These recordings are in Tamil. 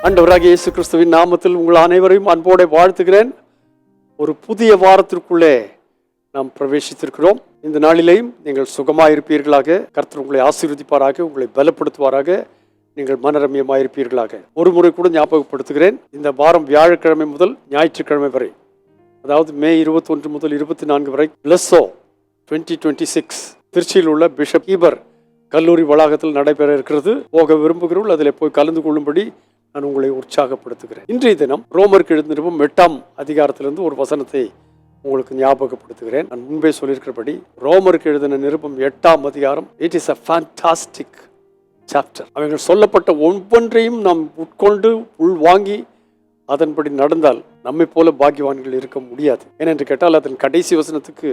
ஆண்டவராகிய இயேசு கிறிஸ்துவின் நாமத்தில் உங்கள் அனைவரையும் அன்போடு வாழ்த்துகிறேன். ஒரு புதிய வாரத்திற்குள்ளே நாம் பிரவேசித்திருக்கிறோம். இந்த நாளிலேயும் நீங்கள் சுகமாயிருப்பீர்களாக. கர்த்தர் உங்களை ஆசீர்வதிப்பாராக, உங்களை பலப்படுத்துவாராக, நீங்கள் மனரம்யமாயிருப்பீர்களாக. ஒரு முறை கூட ஞாபகப்படுத்துகிறேன், இந்த வாரம் வியாழக்கிழமை முதல் ஞாயிற்றுக்கிழமை வரை, அதாவது மே 21 முதல் 24 வரை பிளஸோ 2026 திருச்சியில் உள்ள பிஷப் ஈபர் கல்லூரி வளாகத்தில் நடைபெற இருக்கிறது. போக விரும்புகிறவர்கள் அதில் போய் கலந்து கொள்ளும்படி நான் உங்களை உற்சாகப்படுத்துகிறேன். இன்றைய தினம் ரோமருக்கு எழுதின நிருபம் 8ஆம் அதிகாரத்திலிருந்து ஒரு வசனத்தை உங்களுக்கு ஞாபகப்படுத்துகிறேன். நான் முன்பே சொல்லியிருக்கிறபடி ரோமருக்கு எழுதின நிருபம் 8ஆம் அதிகாரம், it is a fantastic chapter. அவைகள் சொல்லப்பட்ட ஒவ்வொன்றையும் நாம் உட்கொண்டு உள்வாங்கி அதன்படி நடந்தால் நம்மை போல பாக்கியவான்கள் இருக்க முடியாது. ஏனென்று கேட்டால் அதன் கடைசி வசனத்துக்கு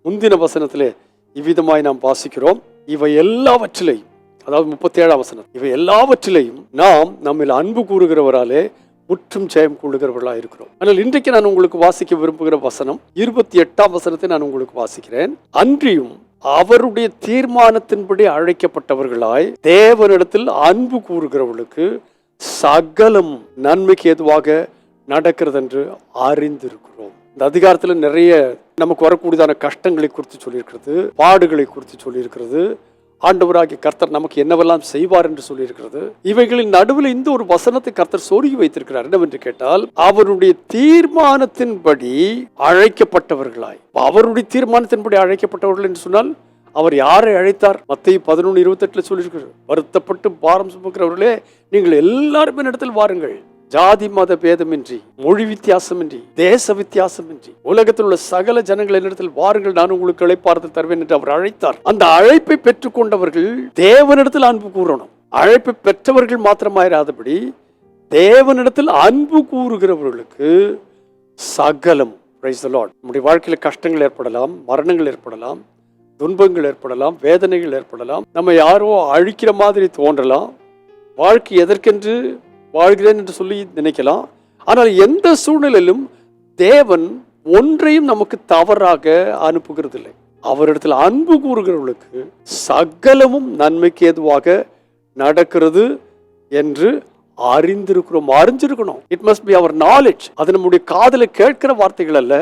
முந்தின வசனத்திலே இவ்விதமாய் நாம் வாசிக்கிறோம், இவை எல்லாவற்றிலையும், அதாவது 37ஆம் வசனம், இவை எல்லாவற்றிலையும் நாம் நம்மில் அன்பு கூறுகிறவராலே முற்றும் ஜெயம் கொள்ளுகிறவர்களாக இருக்கிறோம். ஆனால் இன்றைக்கு நான் உங்களுக்கு வாசிக்க விரும்புகிற வசனம் 28ஆம் வசனத்தை நான் உங்களுக்கு வாசிக்கிறேன். அன்றியும் அவருடைய தீர்மானத்தின்படி அழைக்கப்பட்டவர்களாய் தேவனிடத்தில் அன்பு கூறுகிறவர்களுக்கு சகலம் நன்மைக்கு ஏதுவாக நடக்கிறது என்று அறிந்திருக்கிறோம். இந்த அதிகாரத்தில் நிறைய நமக்கு வரக்கூடியதான கஷ்டங்களை குறித்து சொல்லியிருக்கிறது, பாடுகளை குறித்து சொல்லியிருக்கிறது, ஆண்டவராகிய கர்த்தர் நமக்கு என்னவெல்லாம் செய்வார் என்று சொல்லியிருக்கிறது. இவைகளின் நடுவில் இந்த ஒரு வசனத்தை கர்த்தர் சொருகி வைத்திருக்கிறார். என்னவென்று கேட்டால், அவருடைய தீர்மானத்தின்படி அழைக்கப்பட்டவர்களாய். அவருடைய தீர்மானத்தின்படி அழைக்கப்பட்டவர்கள் என்று சொன்னால் அவர் யாரை அழைத்தார்? மத்தேயு 11:28 சொல்லியிருக்கிறார், வருத்தப்பட்டு பாரம் சுமக்கிறவர்களே நீங்கள் எல்லாரும் என்னிடத்தில் வாருங்கள், ஜாதி மத பேதமின்றி, மொழி வித்தியாசமின்றி, தேச வித்தியாசமின்றி, உலகத்தில் உள்ள சகல ஜனங்கள் என்னிடத்தில் வாருங்கள், நான் உங்களுக்கு இளைப்பாறுதல் தருவேன் என்று அவர் அழைத்தார். அந்த அழைப்பை பெற்றுக் கொண்டவர்கள் தேவனிடத்தில் அன்பு கூறணும். அழைப்பை பெற்றவர்கள் மாத்திரமாயிராதபடி தேவனிடத்தில் அன்பு கூறுகிறவர்களுக்கு சகலம், பிரைஸ் தி லார்ட். நம்முடைய வாழ்க்கையில் கஷ்டங்கள் ஏற்படலாம், மரணங்கள் ஏற்படலாம், துன்பங்கள் ஏற்படலாம், வேதனைகள் ஏற்படலாம், நம்ம யாரோ அழிக்கிற மாதிரி தோன்றலாம், வாழ்க்கை எதற்கென்று வாழ்கிறேன் என்று சொல்லி நினைக்கலாம். ஆனால் எந்த சூழ்நிலையிலும் தேவன் ஒன்றையும் நமக்கு தவறாக அனுப்புகிறது இல்லை. அவரிடத்தில் அன்பு கூறுகிறவர்களுக்கு சகலமும் நன்மைக்கு ஏதுவாக நடக்கிறது என்று அறிந்திருக்கிறோம், அறிஞ்சிருக்கணும். It must be our knowledge. அது நம்முடைய காதலை கேட்கிற வார்த்தைகள் அல்ல,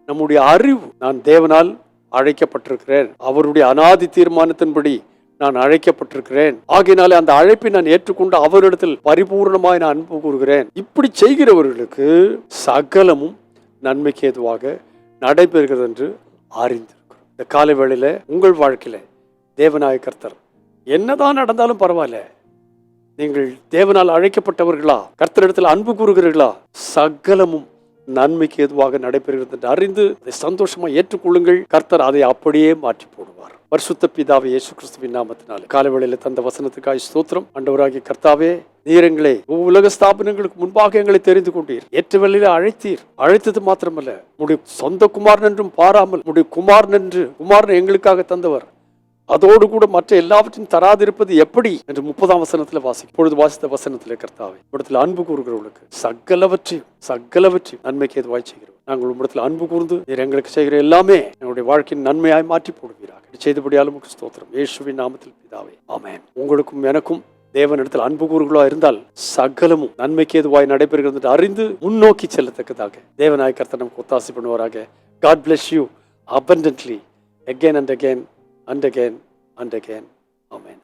நம்முடைய அறிவு. நான் தேவனால் அழைக்கப்பட்டிருக்கிறேன், அவருடைய அனாதி தீர்மானத்தின்படி நான் அழைக்கப்பட்டிருக்கிறேன், ஆகையினாலே அந்த அழைப்பை நான் ஏற்றுக்கொண்டு அவரிடத்தில் பரிபூர்ணமாய் நான் அன்பு கூறுகிறேன். இப்படி செய்கிறவர்களுக்கு சகலமும் நன்மைக்கு ஏதுவாக நடைபெறுகிறது என்று அறிந்திருக்கிறோம். இந்த காலை வேளையில உங்கள் வாழ்க்கையில தேவனாய கர்த்தர் என்னதான் நடந்தாலும் பரவாயில்ல, நீங்கள் தேவனால் அழைக்கப்பட்டவர்களா, கர்த்தரிடத்தில் அன்பு கூறுகிறீர்களா, சகலமும் நன்மைக்கு ஏதுவாக நடைபெறுகிறது என்று அறிந்து அதை சந்தோஷமா ஏற்றுக்கொள்ளுங்கள். கர்த்தர் அதை அப்படியே மாற்றி போடுவார். பரிசுத்த பிதாவே இயேசு கிறிஸ்துவின் நாமத்தினாலே காலைவேளையில தந்த வசனத்துக்காய் ஸ்தோத்திரம். ஆண்டவராகிய கர்த்தாவே, நீர் எங்களை உலக ஸ்தாபனங்களுக்கு முன்பாக எங்களை தெரிந்து கொண்டீர், ஏற்ற வேளையில அழைத்தீர். அழைத்தது மாத்திரமல்ல, உடைய சொந்த குமாரன் என்றும் பாராமல் உடைய குமாரன் என்று குமாரன் எங்களுக்காக தந்தவர். அதோடு கூட மற்ற எல்லாவற்றையும் தராதிருப்பது எப்படி என்று 30ஆம் வசனத்துல வாசிக்கும் பொழுது வாசித்த வசனத்திலே கர்த்தாவே, இடத்துல அன்பு கூறுகிறவர்களுக்கு சகலவற்றையும் நன்மைக்கு ஏதுவாய் செய்கிறோம். நாங்கள் உம்மிடத்தில் அன்பு கூர்ந்து நீர் எங்களுக்கு செய்கிற எல்லாமே எங்களுடைய வாழ்க்கையின் நன்மையாய் மாற்றி போடுவீராக. செய்தபடியாலும் உங்களுக்கு ஸ்தோத்திரம், இயேசுவின் நாமத்தில் பிதாவே, ஆமென். உங்களுக்கும் எனக்கும் தேவனிடத்தில் அன்பு கூறுகளா இருந்தால் சகலமும் நன்மைக்கு ஏதுவாய் நடைபெறுகிறது என்று அறிந்து முன்னோக்கி செல்லத்தக்கதாக தேவனாய் கர்த்தர் நமக்கு ஒத்தாசை பண்ணுவாராக. God bless you abundantly again and again and again and again. Amen.